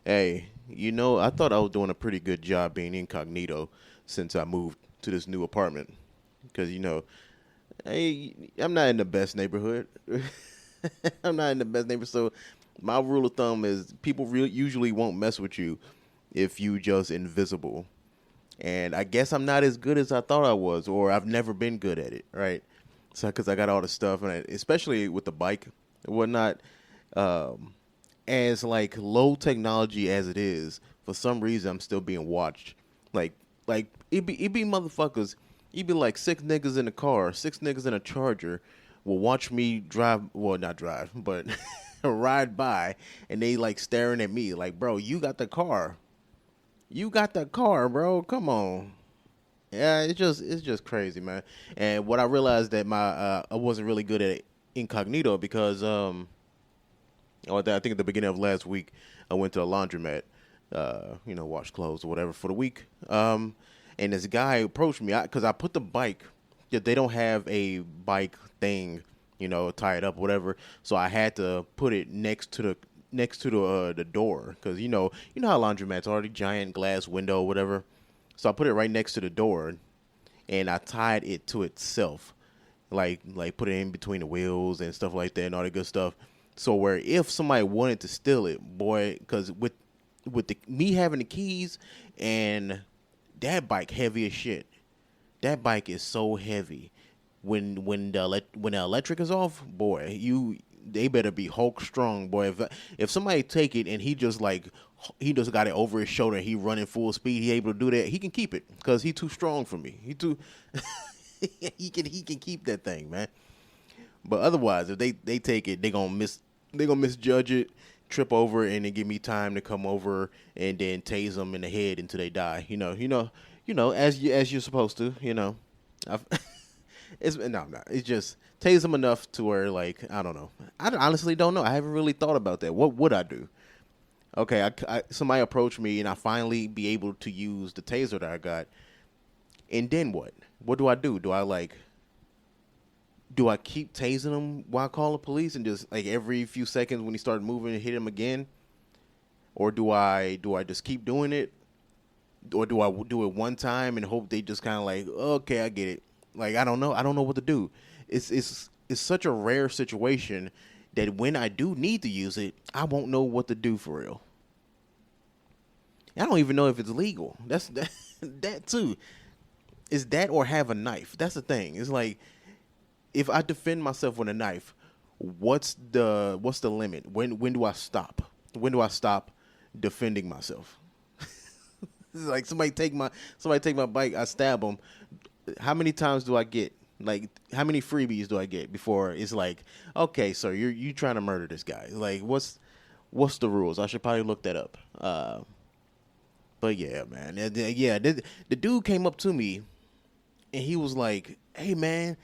Hey, I thought I was doing a pretty good job being incognito since I moved to this new apartment. Because, hey, I'm not in the best neighborhood. I'm not in the best neighborhood. So, my rule of thumb is people usually won't mess with you if you just invisible. And I guess I'm not as good as I thought I was, or I've never been good at it, right? So, because I got all the stuff, and especially with the bike and whatnot. Um, as like low technology as it is, for some reason I'm still being watched. Like it be motherfuckers. It be like six niggas in a car, six niggas in a charger will watch me drive. Well, not drive, but ride by, and they like staring at me like, bro, you got the car. You got the car, bro. Come on. Yeah, it's just crazy, man. And what I realized that my I wasn't really good at incognito because I think at the beginning of last week, I went to a laundromat, wash clothes or whatever for the week. And this guy approached me because I put the bike. Yeah, they don't have a bike thing, tied up, whatever. So I had to put it next to the door because you know how laundromats are, the giant glass window, whatever. So I put it right next to the door, and I tied it to itself, like put it in between the wheels and stuff like that and all that good stuff. So where if somebody wanted to steal it, boy, because with me having the keys and that bike heavy as shit. That bike is so heavy. When the electric is off, boy, they better be Hulk strong, boy. If somebody take it and he just got it over his shoulder and he running full speed, he able to do that. He can keep it because he too strong for me. He too he can keep that thing, man. But otherwise, if they take it, they gonna misjudge it, trip over, it, and then give me time to come over and then tase them in the head until they die. As you're supposed to. I've, it's no, I'm not. It's just tase them enough to where like I don't know. I honestly don't know. I haven't really thought about that. What would I do? Okay, somebody approached me and I finally be able to use the taser that I got, and then what? What do I do? Do I keep tasing him while I call the police and just like every few seconds when he started moving hit him again? Or do I just keep doing it? Or do I do it one time and hope they just kind of like, okay, I get it. Like I don't know. I don't know what to do. It's such a rare situation that when I do need to use it, I won't know what to do for real. I don't even know if it's legal. That's that too. Is that or have a knife? That's the thing. It's like if I defend myself with a knife, what's the limit? When do I stop? When do I stop defending myself? It's like somebody take my bike, I stab them. How many times do I get? Like how many freebies do I get before it's like, okay, sir, you trying to murder this guy? Like what's the rules? I should probably look that up. But yeah, man, the dude came up to me and he was like, hey man,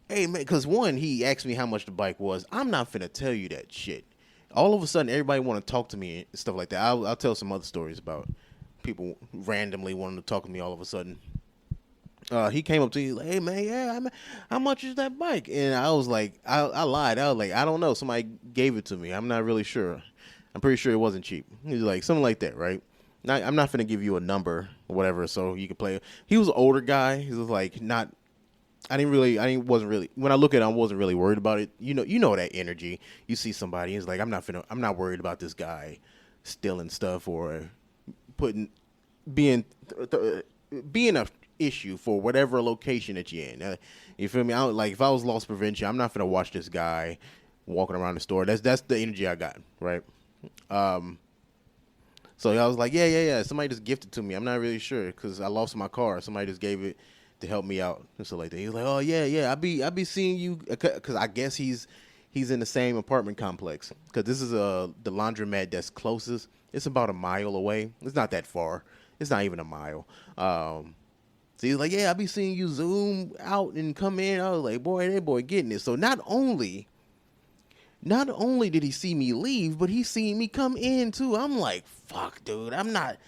because one, he asked me how much the bike was. I'm not finna tell you that shit. All of a sudden, everybody want to talk to me and stuff like that. I'll tell some other stories about people randomly wanting to talk to me all of a sudden. He came up to me like, hey man, how much is that bike? And I was like, I lied. I was like, I don't know. Somebody gave it to me. I'm not really sure. I'm pretty sure it wasn't cheap. He was like something like that, right? I'm not finna give you a number or whatever, so you can play. He was an older guy. He was like not. Wasn't really. When I look at him, I wasn't really worried about it. You know that energy. You see somebody, it's like I'm not worried about this guy stealing stuff or putting being being a issue for whatever location that you're in. You feel me? Like if I was loss prevention, I'm not gonna watch this guy walking around the store. That's the energy I got, right? So I was like, yeah. Somebody just gifted to me. I'm not really sure because I lost my car. Somebody just gave it to help me out and stuff like that. He was like, oh yeah. I be seeing you because I guess he's in the same apartment complex because this is the laundromat that's closest. It's about a mile away. It's not that far. It's not even a mile. So he's like, yeah, I be seeing you zoom out and come in. I was like, boy, that boy getting it. So not only did he see me leave, but he seen me come in too. I'm like, fuck, dude, I'm not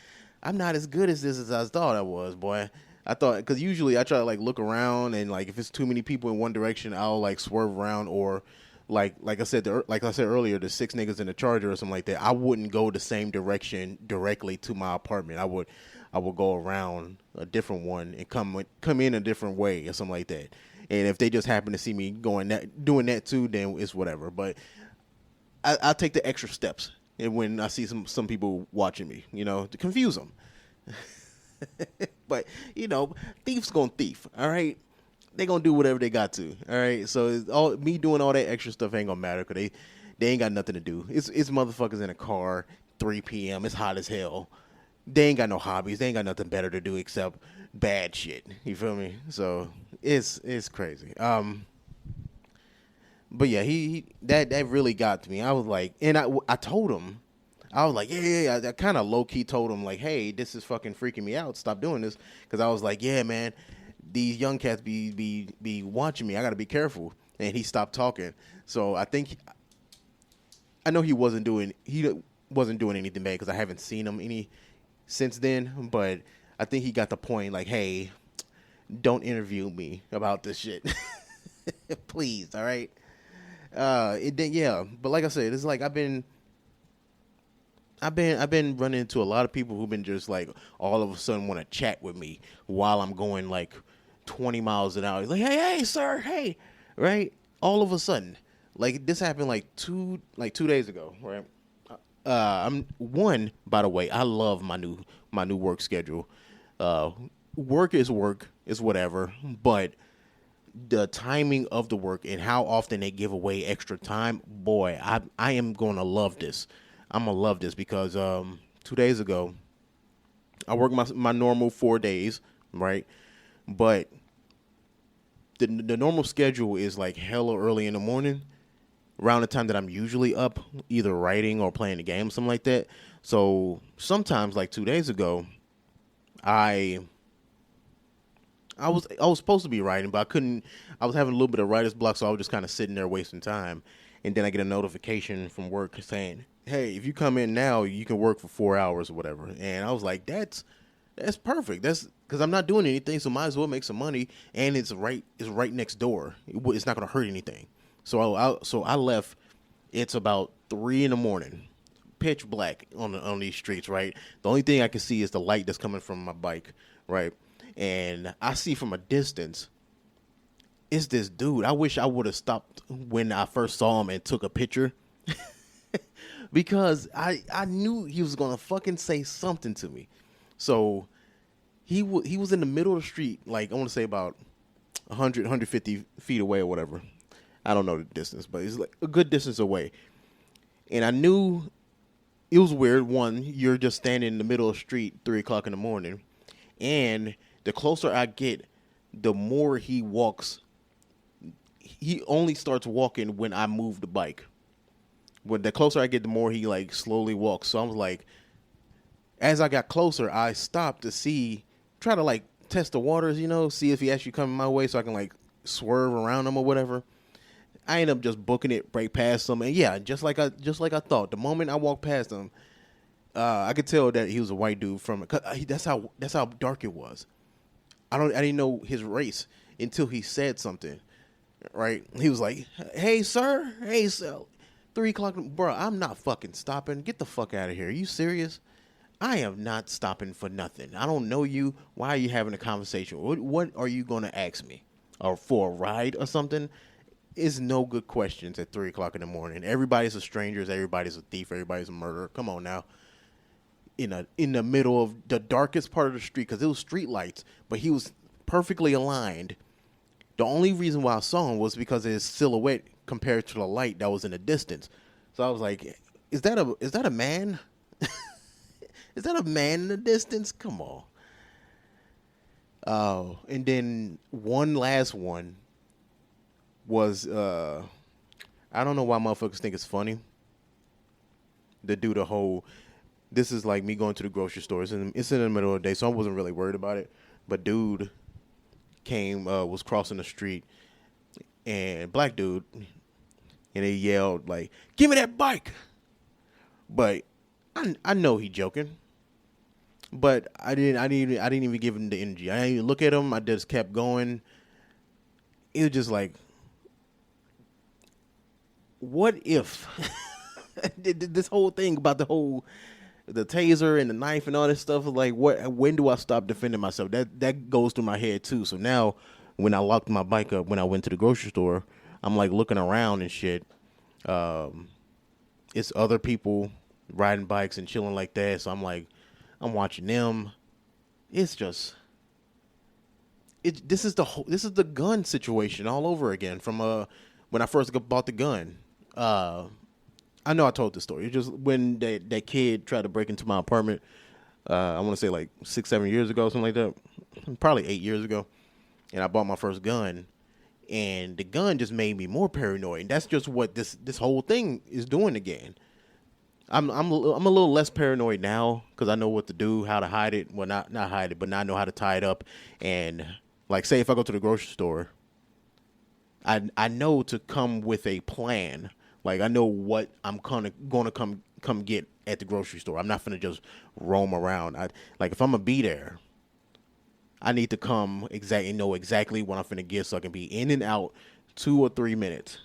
as good as this as I thought I was, boy. I thought because usually I try to like look around and like if it's too many people in one direction, I'll like swerve around or like I said, like I said earlier, the 6 niggas in the Charger or something like that, I wouldn't go the same direction directly to my apartment. I would go around a different one and come in a different way or something like that. And if they just happen to see me doing that too, then it's whatever. But I'll take the extra steps, and when I see some people watching me, to confuse them. But thief's gonna thief. All right, they gonna do whatever they got to. All right, so me doing all that extra stuff ain't gonna matter because they ain't got nothing to do. It's motherfuckers in a car, 3 p.m. It's hot as hell. They ain't got no hobbies. They ain't got nothing better to do except bad shit. You feel me? So it's crazy. But yeah, that really got to me. I was like, and I told him, I was like, yeah. I kind of low key told him like, hey, this is fucking freaking me out. Stop doing this, because I was like, yeah, man, these young cats be watching me. I got to be careful. And he stopped talking. So I know he wasn't doing anything bad because I haven't seen him any since then. But I think he got the point. Like, hey, don't interview me about this shit, please. All right. But like I said, it's like I've been running into a lot of people who've been just like all of a sudden want to chat with me while I'm going like 20 miles an hour. He's like, hey, sir, hey, right? All of a sudden, like this happened like 2 days ago, right? By the way, I love my new work schedule. Work is whatever, but the timing of the work and how often they give away extra time, boy, I am gonna love this. I'm gonna love this because 2 days ago, I worked my normal 4 days, right? But the normal schedule is like hella early in the morning, around the time that I'm usually up, either writing or playing a game, something like that. So sometimes, like 2 days ago, I was supposed to be writing, but I couldn't. I was having a little bit of writer's block, so I was just kind of sitting there wasting time. And then I get a notification from work saying, "Hey, if you come in now, you can work for 4 hours or whatever." And I was like, "That's perfect. That's because I'm not doing anything, so might as well make some money. And it's right next door. It's not going to hurt anything." So I left. It's about 3 a.m, pitch black on these streets. Right. The only thing I can see is the light that's coming from my bike. Right. And I see from a distance, it's this dude. I wish I would have stopped when I first saw him and took a picture. Because I knew he was going to fucking say something to me. So he was in the middle of the street, like I want to say about 100, 150 feet away or whatever. I don't know the distance, but it's like a good distance away. And I knew it was weird. One, you're just standing in the middle of the street, 3 o'clock in the morning. And the closer I get, the more he walks. He only starts walking when I move the bike. When the closer I get, the more he like slowly walks. So I was like, as I got closer, I stopped to try to like test the waters, see if he actually coming my way so I can like swerve around him or whatever. I ended up just booking it right past him. And yeah, just like I thought, the moment I walked past him, I could tell that he was a white dude that's how dark it was. I didn't know his race until he said something, right? He was like, hey, sir, 3 o'clock, bro, I'm not fucking stopping. Get the fuck out of here. Are you serious? I am not stopping for nothing. I don't know you. Why are you having a conversation? What are you going to ask me? Or for a ride or something? It's no good questions at 3 o'clock in the morning. Everybody's a stranger. Everybody's a thief. Everybody's a murderer. Come on now. In the middle of the darkest part of the street, because it was street lights, but he was perfectly aligned. The only reason why I saw him was because of his silhouette compared to the light that was in the distance. So I was like, is that a man? Is that a man in the distance? Come on. Oh, and then one last one was, I don't know why motherfuckers think it's funny to do the whole, this is like me going to the grocery store. It's in the middle of the day, so I wasn't really worried about it. But dude was crossing the street, and black dude, and he yelled like, "Give me that bike!" But I know he joking. But I didn't even give him the energy. I didn't even look at him. I just kept going. It was just like, what if this whole thing about the taser and the knife and all this stuff is like, when do I stop defending myself? That goes through my head too. So now when I locked my bike up when I went to the grocery store, I'm like looking around and shit. It's other people riding bikes and chilling like that. So I'm like, I'm watching them. It's just this is the gun situation all over again from when I first bought the gun. I know I told this story. It's just when that kid tried to break into my apartment. I want to say like 6-7 years ago, something like that. Probably 8 years ago, and I bought my first gun, and the gun just made me more paranoid. And that's just what this whole thing is doing again. I'm a little less paranoid now because I know what to do, how to hide it. Well, not hide it, but now I know how to tie it up. And like, say if I go to the grocery store, I know to come with a plan. Like I know what I'm gonna come get at the grocery store. I'm not gonna just roam around. Like if I'm gonna be there, I need to know exactly what I'm gonna get so I can be in and out 2 or 3 minutes.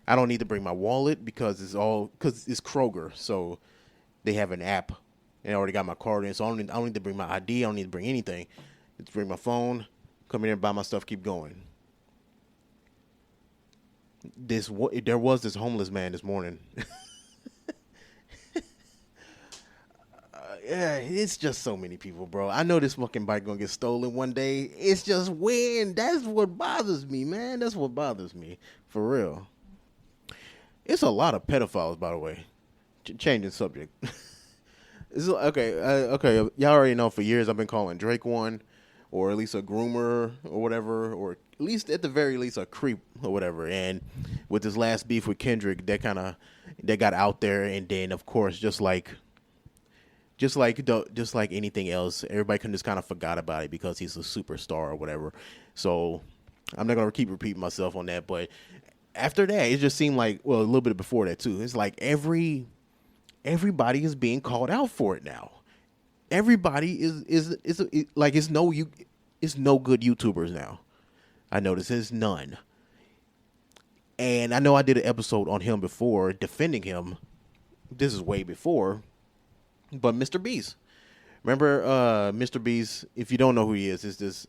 I don't need to bring my wallet because it's Kroger, so they have an app and I already got my card in. So I don't need to bring my ID. I don't need to bring anything. Just bring my phone, come in there, buy my stuff, keep going. There was this homeless man this morning. Yeah, it's just so many people, bro. I know this fucking bike gonna get stolen one day. It's just when. That's what bothers me, man. That's what bothers me, for real. It's a lot of pedophiles, by the way. Changing subject. Okay. Y'all already know for years I've been calling Drake one, or at least a groomer or whatever, or at least at the very least a creep or whatever. And with this last beef with Kendrick, that got out there, and then of course just like anything else, everybody can just kind of forgot about it because he's a superstar or whatever. So I'm not gonna keep repeating myself on that, but after that, it just seemed like, well, a little bit before that too. It's like everybody is being called out for it now. Everybody is like it's no good YouTubers now. I notice there's none. And I know I did an episode on him before defending him. This is way before, but Mr. Beast. Remember Mr. Beast? If you don't know who he is this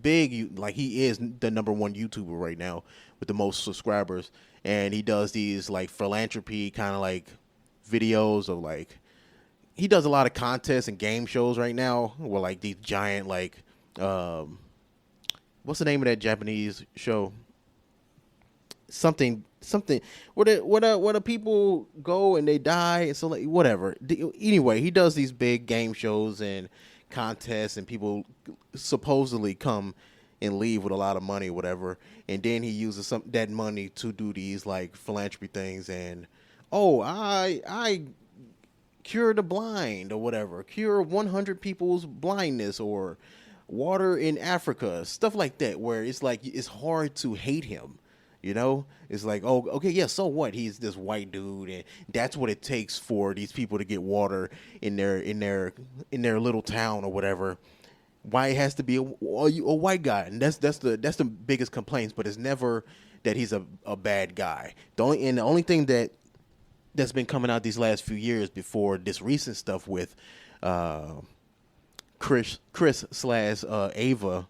big, like he is the number one YouTuber right now with the most subscribers, and he does these like philanthropy kind of like videos of like, he does a lot of contests and game shows right now where like these giant like what's the name of that Japanese show? Something where the people go and they die, and so like whatever. Anyway, he does these big game shows and contests, and people supposedly come and leave with a lot of money or whatever, and then he uses that money to do these like philanthropy things, and I cure the blind or whatever, cure 100 people's blindness, or water in Africa, stuff like that, where it's like it's hard to hate him. You know, it's like, oh, okay, yeah, so what? He's this white dude, and that's what it takes for these people to get water in their little town or whatever. Why it has to be a white guy, and that's the biggest complaints. But it's never that he's a bad guy. The only thing that's been coming out these last few years before this recent stuff with Chris / Ava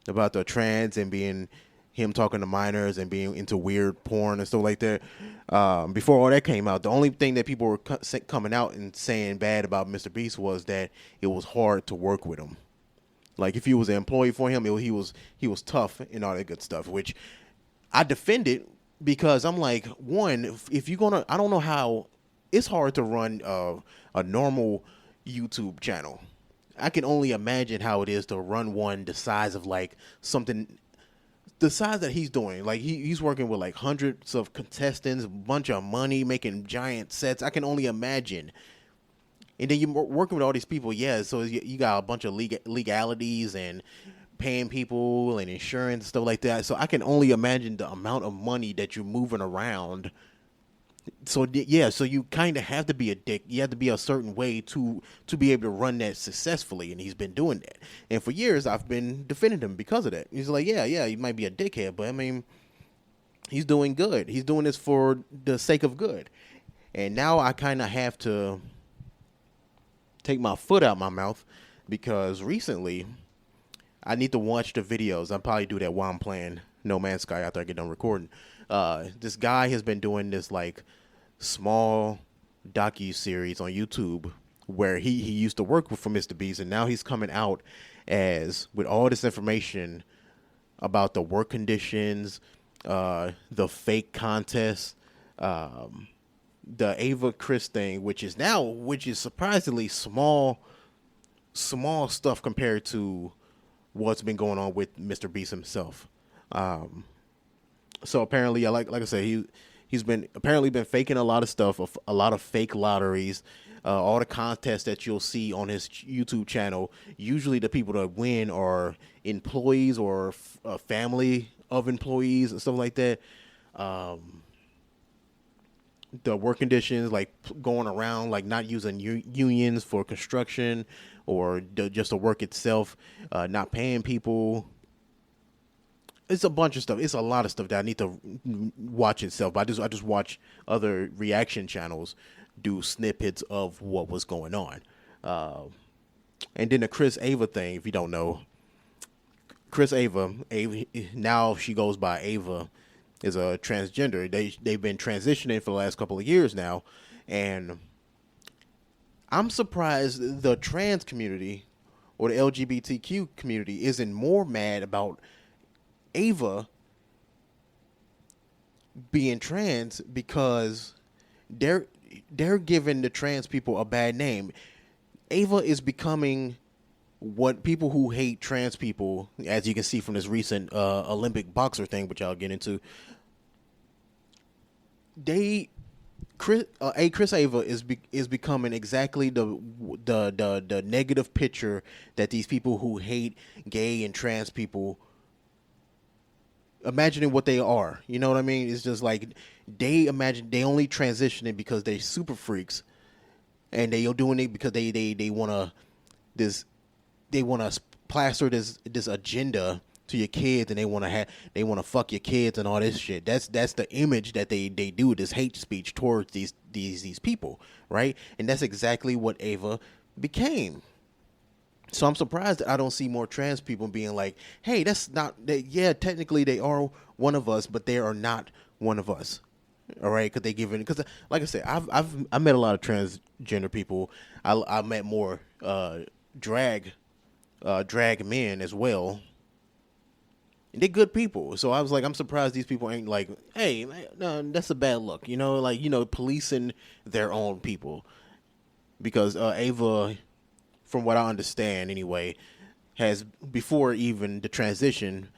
about the trans and being him talking to minors and being into weird porn and stuff like that. Before all that came out, the only thing that people were coming out and saying bad about Mr. Beast was that it was hard to work with him. Like if you was an employee for him, he was tough and all that good stuff, which I defended because I'm like, one, if you're gonna, I don't know how, it's hard to run a normal YouTube channel. I can only imagine how it is to run one the size of like something, the size that he's doing. Like he's working with like hundreds of contestants, a bunch of money, making giant sets. I can only imagine. And then you're working with all these people, yeah. So you got a bunch of legalities and paying people and insurance and stuff like that. So I can only imagine the amount of money that you're moving around. So yeah, so you kind of have to be a dick. You have to be a certain way to be able to run that successfully, and he's been doing that. And for years, I've been defending him because of that. He's like, yeah, he might be a dickhead, but I mean, he's doing good. He's doing this for the sake of good. And now I kind of have to take my foot out my mouth because recently I need to watch the videos. I'll probably do that while I'm playing No Man's Sky after I get done recording. This guy has been doing this like small docu-series on YouTube where he used to work for Mr. Beast, and now he's coming out as with all this information about the work conditions, the fake contest, the Ava Chris thing, which is surprisingly small stuff compared to what's been going on with Mr. Beast himself. So apparently, like I said, he's been faking a lot of stuff, a lot of fake lotteries, all the contests that you'll see on his YouTube channel. Usually, the people that win are employees or family of employees and stuff like that. The work conditions, like going around, like not using unions for construction or just the work itself, not paying people. It's a bunch of stuff. It's a lot of stuff that I need to watch itself. But I just watch other reaction channels do snippets of what was going on. And then the Chris Ava thing, if you don't know, Chris Ava, now she goes by Ava, is a transgender. They've been transitioning for the last couple of years now, and I'm surprised the trans community or the LGBTQ community isn't more mad about Ava being trans, because they're giving the trans people a bad name. Ava is becoming what people who hate trans people, as you can see from this recent Olympic boxer thing, which I'll get into. Chris Ava is becoming exactly the negative picture that these people who hate gay and trans people, imagining what they are. You know what I mean? It's just like they imagine they only transitioning because they super freaks, and they are doing it because they wanna plaster this agenda to your kids, and they wanna fuck your kids and all this shit. That's the image that they do, this hate speech towards these people, right? And that's exactly what Ava became. So I'm surprised that I don't see more trans people being like, hey, that's not, yeah, technically they are one of us, but they are not one of us. All right, because like I said, I met a lot of transgender people. I met more drag men as well, and they're good people. So I was like, I'm surprised these people ain't like, hey, no, that's a bad look, policing their own people, because Ava, from what I understand anyway, has, before even the transition,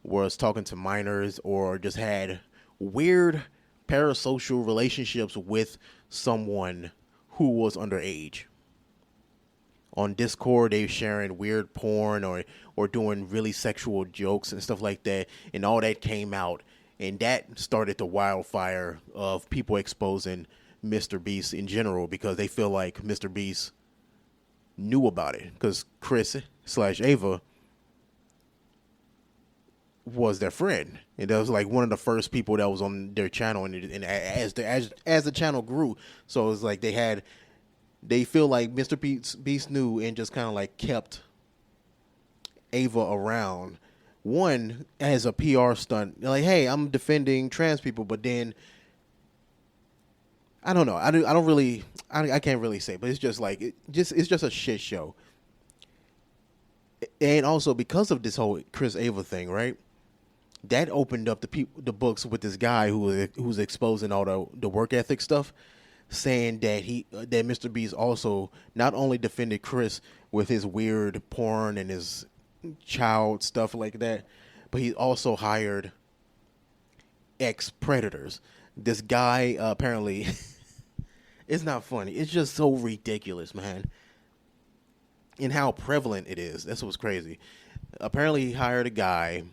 was talking to minors or just had weird parasocial relationships with someone who was underage. On Discord, they were sharing weird porn or doing really sexual jokes and stuff like that, and all that came out, and that started the wildfire of people exposing Mr. Beast in general, because they feel like Mr. Beast knew about it, because Chris/Ava was their friend, and that was like one of the first people that was on their channel, and as the channel grew, so it was like they feel like Mr. Beast knew and just kind of like kept Ava around, one as a PR stunt, like, hey, I'm defending trans people, but then I don't know. I can't really say, but it's just like it's just a shit show. And also because of this whole Chris Ava thing, right? That opened up the books with this guy who's exposing all the work ethic stuff, saying that that Mr. Beast also not only defended Chris with his weird porn and his child stuff like that, but he also hired ex-predators. This guy apparently. It's not funny. It's just so ridiculous, man. And how prevalent it is. That's what's crazy. Apparently, he hired a guy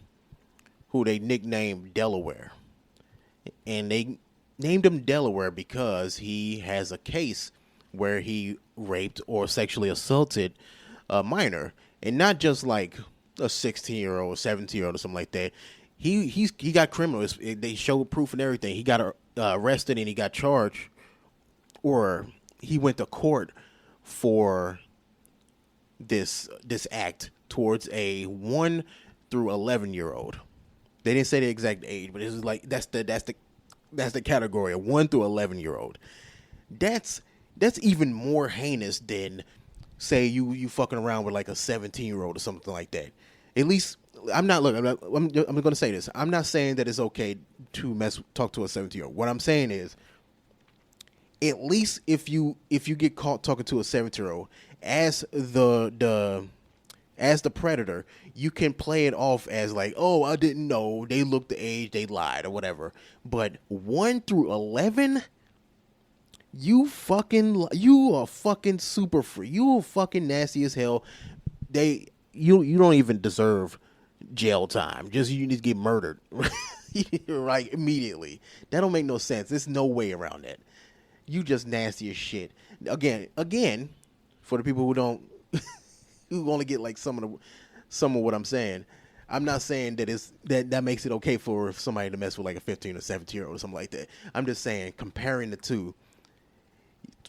who they nicknamed Delaware. And they named him Delaware because he has a case where he raped or sexually assaulted a minor. And not just like a 16-year-old, 17-year-old or something like that. he got criminal. They showed proof and everything. He got arrested and he got charged, or he went to court for this act towards a 1 through 11-year-old. They didn't say the exact age, but it's like that's the category, a 1 through 11-year-old. That's even more heinous than say you fucking around with like a 17-year-old or something like that. At least I'm going to say this. I'm not saying that it's okay to talk to a 17-year-old. What I'm saying is, at least if you get caught talking to a 17-year-old as the predator, you can play it off as like, oh, I didn't know, they looked the age, they lied or whatever. But 1 through 11, you are fucking super free. You are fucking nasty as hell. You don't even deserve jail time. Just you need to get murdered right immediately. That don't make no sense. There's no way around that. You just nasty as shit. Again, for the people who don't who only get like some of what I'm saying, I'm not saying that makes it okay for somebody to mess with like a 15 or 17-year-old or something like that. I'm just saying, comparing the two,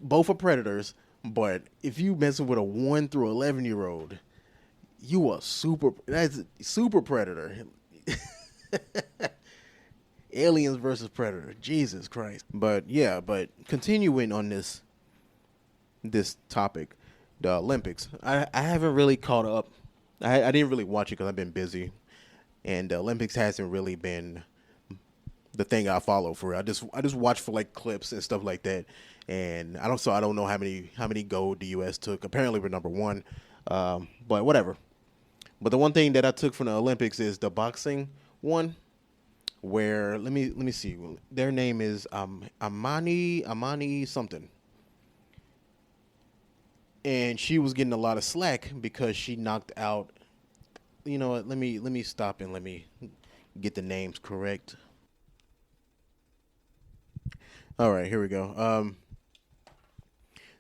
both are predators, but if you messing with a 1 through 11-year-old, you are that's super predator. Aliens versus Predator. Jesus Christ. But continuing on this topic, the Olympics. I haven't really caught up. I didn't really watch it because I've been busy, and the Olympics hasn't really been the thing I follow for. I just watch for like clips and stuff like that, and I don't know how many gold the U.S. took. Apparently we're number one, but whatever. But the one thing that I took from the Olympics is the boxing one, where let me see. Their name is Imane something. And she was getting a lot of slack because she knocked out. You know what? Let me stop and let me get the names correct. All right, here we go.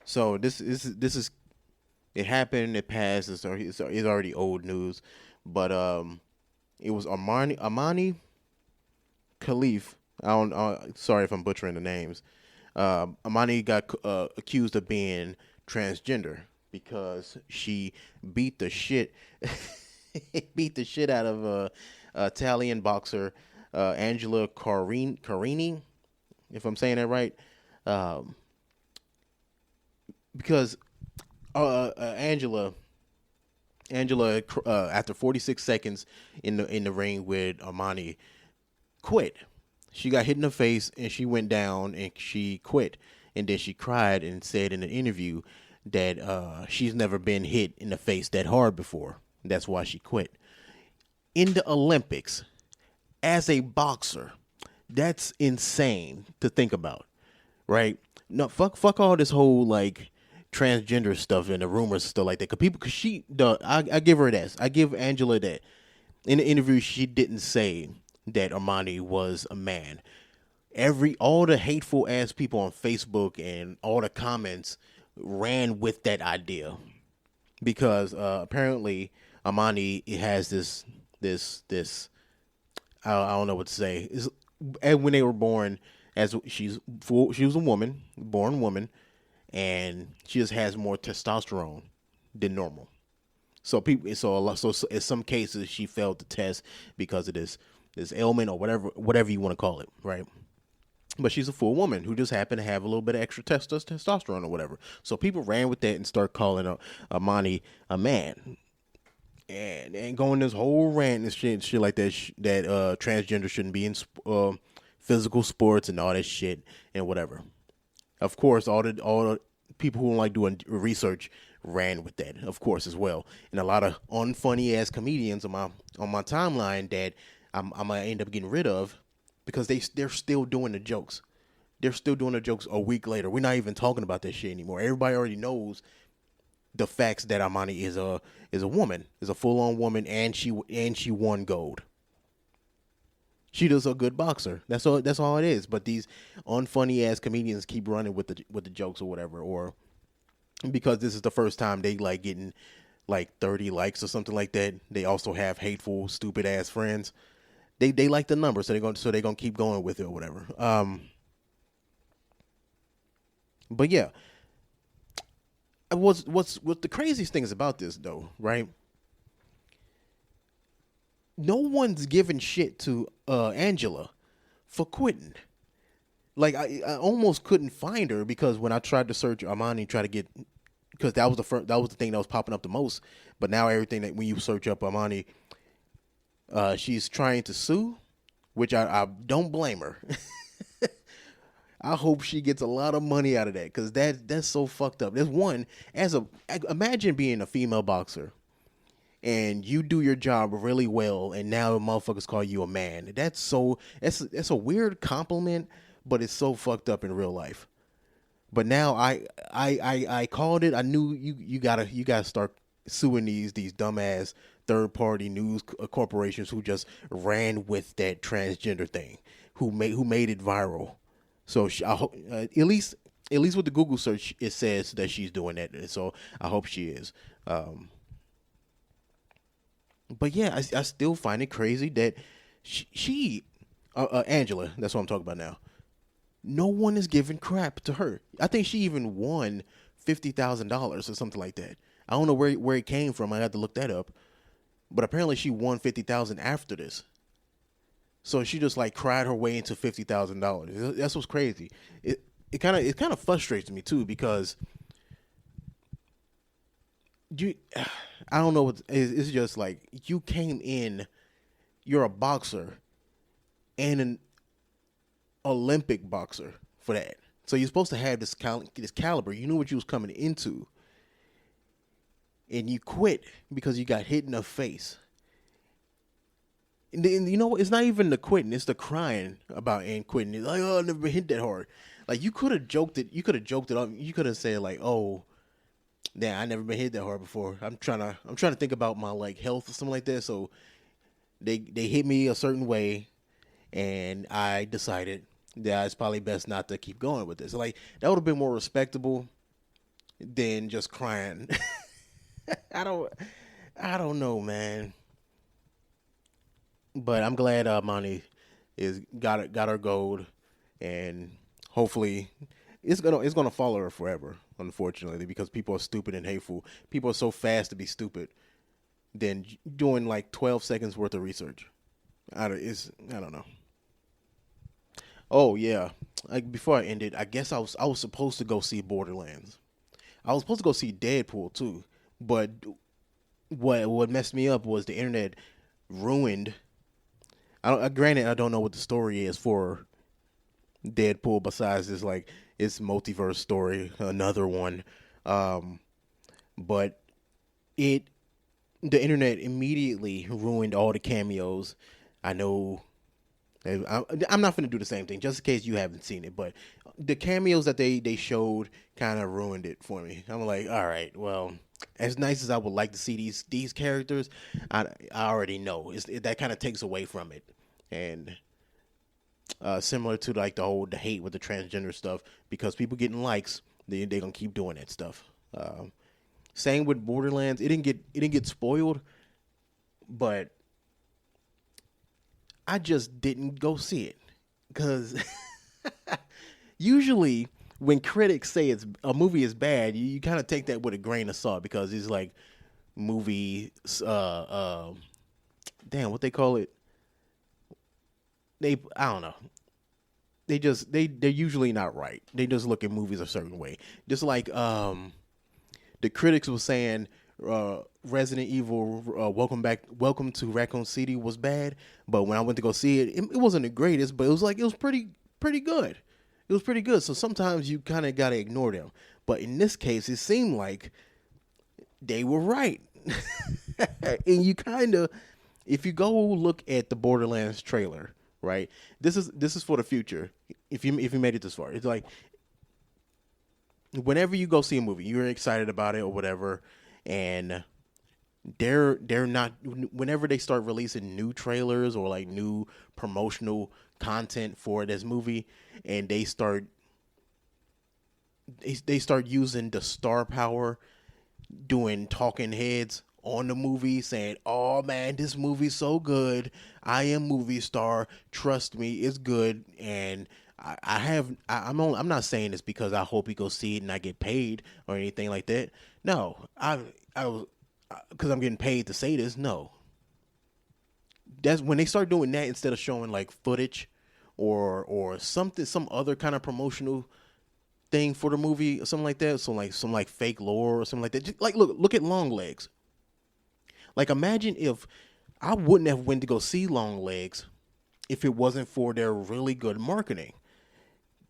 So this is it happened. It passed. It's already old news, but it was Imane Khalif. Sorry if I'm butchering the names. Imane got accused of being transgender because she beat the shit out of Italian boxer Angela Carini, if I'm saying that right, because Angela after 46 seconds in the ring with Imane quit. She got hit in the face and she went down and she quit. And then she cried and said in an interview that she's never been hit in the face that hard before. That's why she quit. In the Olympics, as a boxer, that's insane to think about, right? No, fuck all this whole like transgender stuff and the rumors and stuff like that. I give her that. I give Angela that. In the interview, she didn't say that Imane was a man. All the hateful ass people on Facebook and all the comments ran with that idea because apparently Imane has this I don't know what to say. And when they were born, she was a woman, born woman, and she just has more testosterone than normal. So in some cases she failed the test because of this ailment or whatever you want to call it, right? But she's a full woman who just happened to have a little bit of extra testosterone or whatever. So people ran with that and start calling Imane a man, and going this whole rant and shit like that. That transgender shouldn't be in physical sports and all that shit and whatever. Of course, all the people who don't like doing research ran with that, of course, as well. And a lot of unfunny ass comedians on my timeline that I'm gonna end up getting rid of. Because they're still doing the jokes. They're still doing the jokes a week later. We're not even talking about this shit anymore. Everybody already knows the facts that Imane is a woman, is a full on woman, and she won gold. She does a good boxer. That's all it is. But these unfunny ass comedians keep running with the jokes or whatever, or because this is the first time they like getting like 30 likes or something like that. They also have hateful, stupid ass friends. they like the number, so they're gonna keep going with it or whatever. But yeah, what's the craziest things about this though, right? No one's giving shit to Angela for quitting. Like I almost couldn't find her because when I tried to search Imane, try to get, because that was the thing that was popping up the most. But now everything that when you search up Imane, she's trying to sue, which I don't blame her. I hope she gets a lot of money out of that because that's so fucked up. There's one imagine being a female boxer and you do your job really well, and now motherfuckers call you a man. That's a weird compliment, but it's so fucked up in real life. But now I called it. I knew you gotta start suing these dumbass third party news corporations who just ran with that transgender thing, who made it viral. So I hope at least with the Google search it says that she's doing that. So I hope she is. But yeah, I still find it crazy that she Angela, that's what I'm talking about now. No one is giving crap to her. I think she even won $50,000 or something like that. I don't know where it came from. I had to look that up. But apparently she won $50,000 after this. So she just like cried her way into $50,000. That's what's crazy. It kind of frustrates me too because I don't know it's just like you came in, you're a boxer and an Olympic boxer for that. So you're supposed to have this caliber. You knew what you was coming into. And you quit because you got hit in the face. And you know what? It's not even the quitting. It's the crying about and quitting. It's like, oh, I've never been hit that hard. Like, you could have joked it. You could have joked it up. You could have said, like, oh, damn, I never been hit that hard before. I'm trying to think about my, like, health or something like that. So they hit me a certain way, and I decided that it's probably best not to keep going with this. Like, that would have been more respectable than just crying. I don't know, man. But I'm glad Imane is got her gold, and hopefully it's gonna follow her forever. Unfortunately, because people are stupid and hateful. People are so fast to be stupid than doing like 12 seconds worth of research. I don't know. Oh yeah, like before I ended, I guess I was supposed to go see Borderlands. I was supposed to go see Deadpool too, but what messed me up was the internet ruined. Granted, I don't know what the story is for Deadpool besides this like it's multiverse story, another one. But the internet immediately ruined all the cameos. I know. I'm not going to do the same thing just in case you haven't seen it, but the cameos that they showed kind of ruined it for me. I'm like, all right, well, as nice as I would like to see these characters, I already know that kind of takes away from it, and similar to like the hate with the transgender stuff, because people getting likes, they gonna keep doing that stuff. Same with Borderlands, it didn't get spoiled, but I just didn't go see it because usually when critics say a movie is bad, you kind of take that with a grain of salt because it's like movie, damn, what they call it? I don't know. They're usually not right. They just look at movies a certain way. Just like the critics were saying Resident Evil Welcome to Raccoon City was bad, but when I went to go see it, it wasn't the greatest, but it was pretty good. It was pretty good. So sometimes you kind of got to ignore them. But in this case, it seemed like they were right. And you kind of, if you go look at the Borderlands trailer, right? This is for the future. If you made it this far, it's like whenever you go see a movie, you're excited about it or whatever, and they're not, whenever they start releasing new trailers or like new promotional content for this movie, and they start using the star power, doing talking heads on the movie saying, "Oh man, this movie's so good. I am movie star. Trust me, it's good." And I'm not saying this because I hope you go see it and I get paid or anything like that. No, I was because I'm getting paid to say this. No, that's when they start doing that instead of showing like footage or something, some other kind of promotional thing for the movie or something like that. So like some like fake lore or something like that. Just, like look at Long Legs. Like imagine if I wouldn't have went to go see Long Legs if it wasn't for their really good marketing.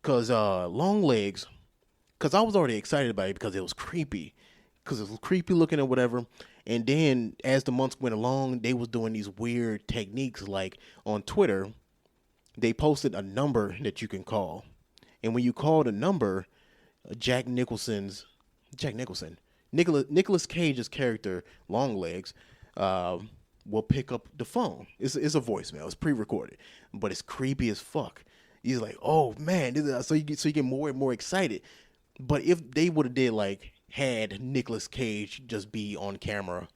Cause Long Legs, cause I was already excited about it because it was creepy, cause it was creepy looking or whatever. And then as the months went along, they was doing these weird techniques. Like on Twitter, they posted a number that you can call, and when you call the number, Jack Nicholson, Nicholas Cage's character Longlegs, will pick up the phone. It's a voicemail. It's pre-recorded, but it's creepy as fuck. He's like, "Oh man," so you get more and more excited. But if they would have did like had Nicolas Cage just be on camera,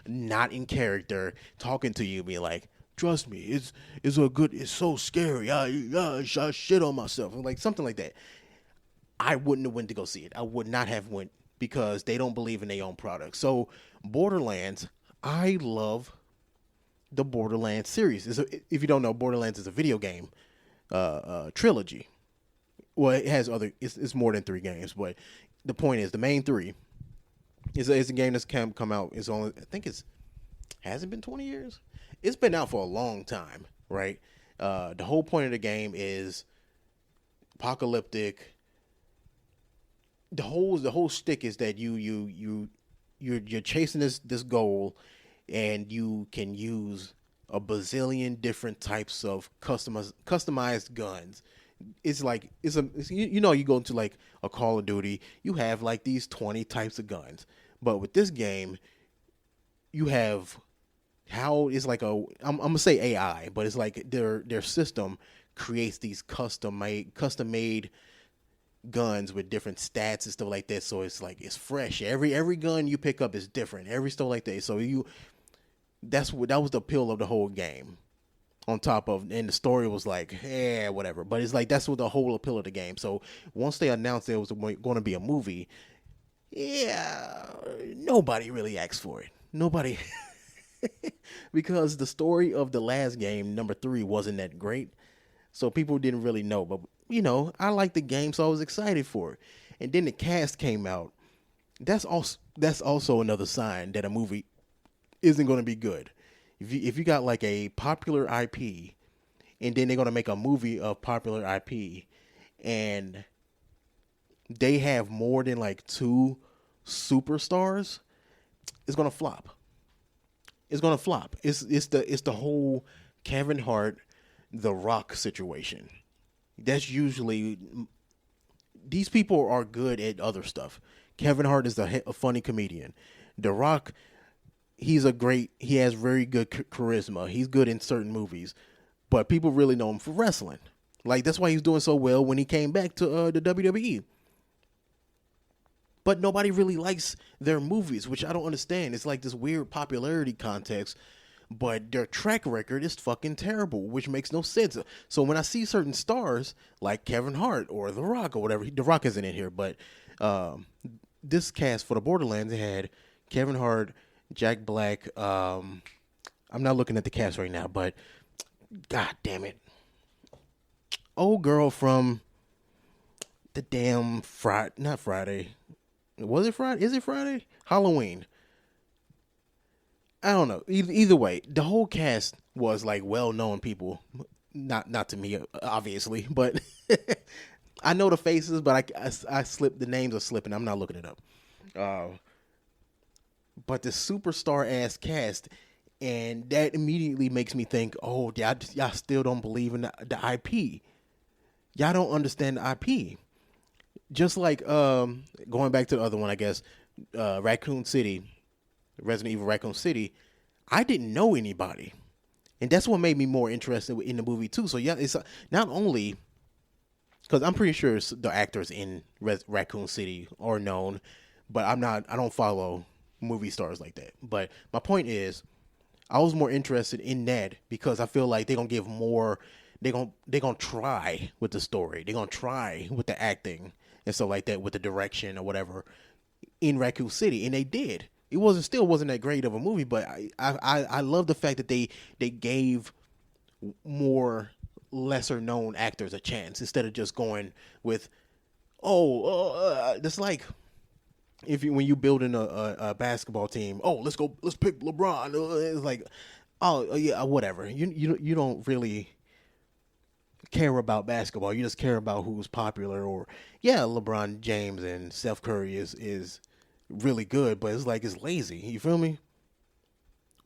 not in character, talking to you, being like, "Trust me, it's so scary. I shit on myself," like something like that. I wouldn't have went to go see it. I would not have went because they don't believe in their own product. So Borderlands, I love the Borderlands series. If you don't know, Borderlands is a video game trilogy. Well, it has other. It's more than 3 games, but the point is the main 3. It's a game that's come out. It's only I think it's hasn't been 20 years. It's been out for a long time, right? The whole point of the game is apocalyptic. The whole stick is that you're chasing this goal, and you can use a bazillion different types of customized guns. It's like you go into like a Call of Duty, you have like these 20 types of guns, but with this game, you have how it's like I'm gonna say AI, but it's like their system creates these custom made guns with different stats and stuff like that. So it's like it's fresh. Every gun you pick up is different. Every stuff like that. So that was the appeal of the whole game. On top of, and the story was like, whatever. But it's like that's what the whole appeal of the game. So once they announced there was going to be a movie, nobody really asked for it. Nobody, because the story of the last game, number 3, wasn't that great. So people didn't really know. But I liked the game, so I was excited for it. And then the cast came out. That's also another sign that a movie isn't going to be good. If you got like a popular IP, and then they're gonna make a movie of popular IP, and they have more than like 2 superstars, it's gonna flop. It's gonna flop. It's the whole Kevin Hart, The Rock situation. That's usually these people are good at other stuff. Kevin Hart is a funny comedian. The Rock. He has very good charisma. He's good in certain movies, but people really know him for wrestling. Like that's why he's doing so well when he came back to the WWE. But nobody really likes their movies, which I don't understand. It's like this weird popularity context, but their track record is fucking terrible, which makes no sense. So when I see certain stars like Kevin Hart or The Rock or whatever, The Rock isn't in here, but this cast for the Borderlands had Kevin Hart, Jack Black. I'm not looking at the cast right now, but god damn it. Old girl from the damn not Friday. Was it Friday? Is it Friday? Halloween. I don't know. Either way, the whole cast was like well-known people. Not to me, obviously, but I know the faces, but I slipped. The names are slipping. I'm not looking it up. But the superstar ass cast, and that immediately makes me think, oh, y'all still don't believe in the IP. Y'all don't understand the IP. Just like going back to the other one, I guess, Raccoon City, Resident Evil Raccoon City, I didn't know anybody. And that's what made me more interested in the movie too. So yeah, it's not only because I'm pretty sure the actors in Raccoon City are known, but I don't follow movie stars like that. But my point is, I was more interested in that because I feel like they're gonna give more. They're gonna try with the story. They're gonna try with the acting and stuff like that, with the direction or whatever in Raccoon City, and they did. It wasn't that great of a movie, but I love the fact that they gave more lesser known actors a chance instead of just going with it's like if you when you building a basketball team, let's pick LeBron. It's like, yeah, whatever. You don't really care about basketball. You just care about who's popular. Or yeah, LeBron James and Steph Curry is really good, but it's like it's lazy. You feel me?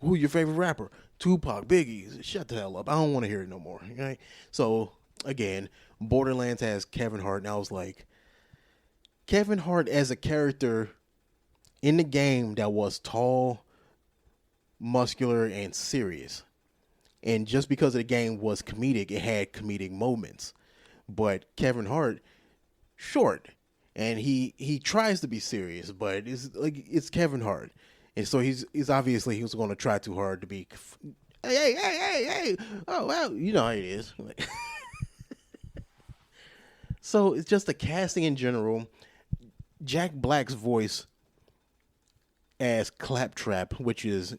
Who your favorite rapper? Tupac, Biggie. Shut the hell up. I don't want to hear it no more. Okay? So again, Borderlands has Kevin Hart, and I was like, Kevin Hart as a character in the game that was tall, muscular, and serious. And just because of the game was comedic, it had comedic moments. But Kevin Hart, short, and he tries to be serious, but it's Kevin Hart, and so he's obviously he was going to try too hard to be. Hey! Oh well, you know how it is. So it's just the casting in general. Jack Black's voice as Claptrap, which is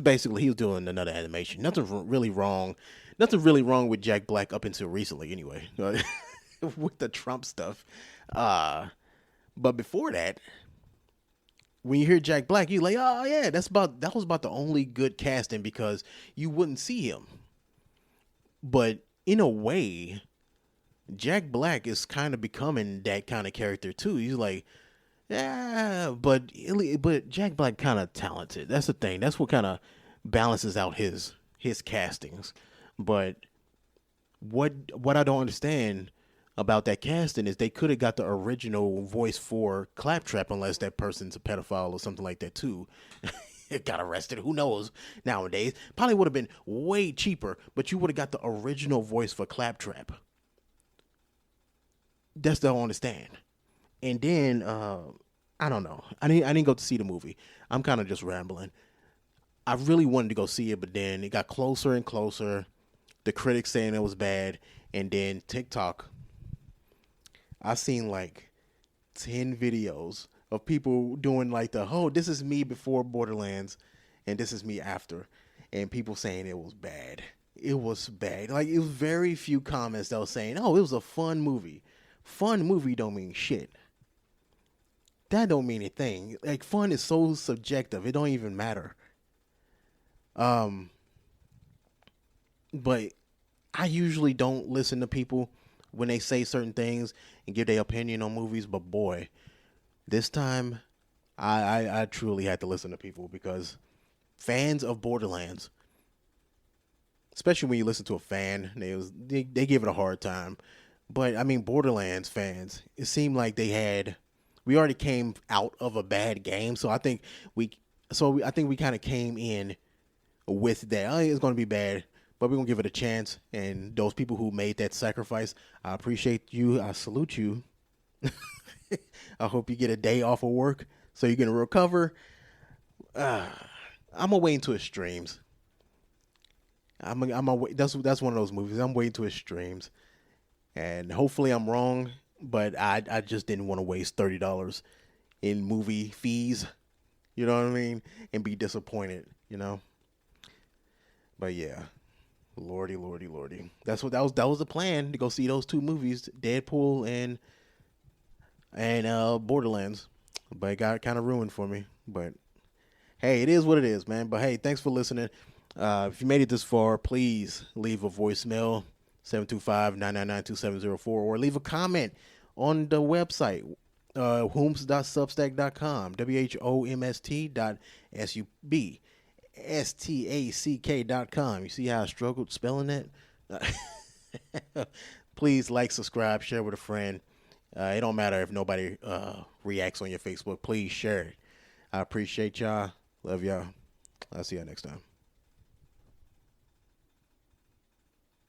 basically he was doing another animation. Nothing really wrong with Jack Black up until recently, anyway, with the Trump stuff. But before that, when you hear Jack Black, you're like, oh yeah, that was about the only good casting because you wouldn't see him. But in a way, Jack Black is kind of becoming that kind of character too. He's like, yeah, but Jack Black kind of talented. That's the thing. That's what kind of balances out his castings. But what I don't understand about that casting is they could have got the original voice for Claptrap, unless that person's a pedophile or something like that too. Got arrested. Who knows nowadays? Probably would have been way cheaper, but you would have got the original voice for Claptrap. That's the I don't understand. And then I don't know. I didn't go to see the movie. I'm kind of just rambling. I really wanted to go see it, but then it got closer and closer. The critics saying it was bad, and then TikTok. I seen like 10 videos of people doing like this is me before Borderlands, and this is me after, and people saying it was bad. It was bad. Like, it was very few comments that was saying, "Oh, it was a fun movie." Fun movie don't mean shit. That don't mean anything. Like, fun is so subjective. It don't even matter. But I usually don't listen to people when they say certain things and give their opinion on movies. But boy, this time I truly had to listen to people, because fans of Borderlands, especially when you listen to a fan, they give it a hard time. But I mean, Borderlands fans, it seemed like we already came out of a bad game, so I think we kind of came in with that. Oh, it's going to be bad, but we're going to give it a chance. And those people who made that sacrifice, I appreciate you. I salute you. I hope you get a day off of work so you can recover. I'm gonna wait until it streams. I'm gonna wait. That's one of those movies. I'm waiting till it streams. And hopefully I'm wrong, but I just didn't want to waste $30 in movie fees, you know what I mean, and be disappointed, you know. But yeah, lordy. That was the plan, to go see those two movies, Deadpool and Borderlands. But it got kind of ruined for me. But hey, it is what it is, man. But hey, thanks for listening. If you made it this far, please leave a voicemail. 725-999-2704, or leave a comment on the website, whomst.substack.com, whomst.substack.com. You see how I struggled spelling that? Please like, subscribe, share with a friend. It don't matter if nobody reacts on your Facebook. Please share it. I appreciate y'all. Love y'all. I'll see y'all next time.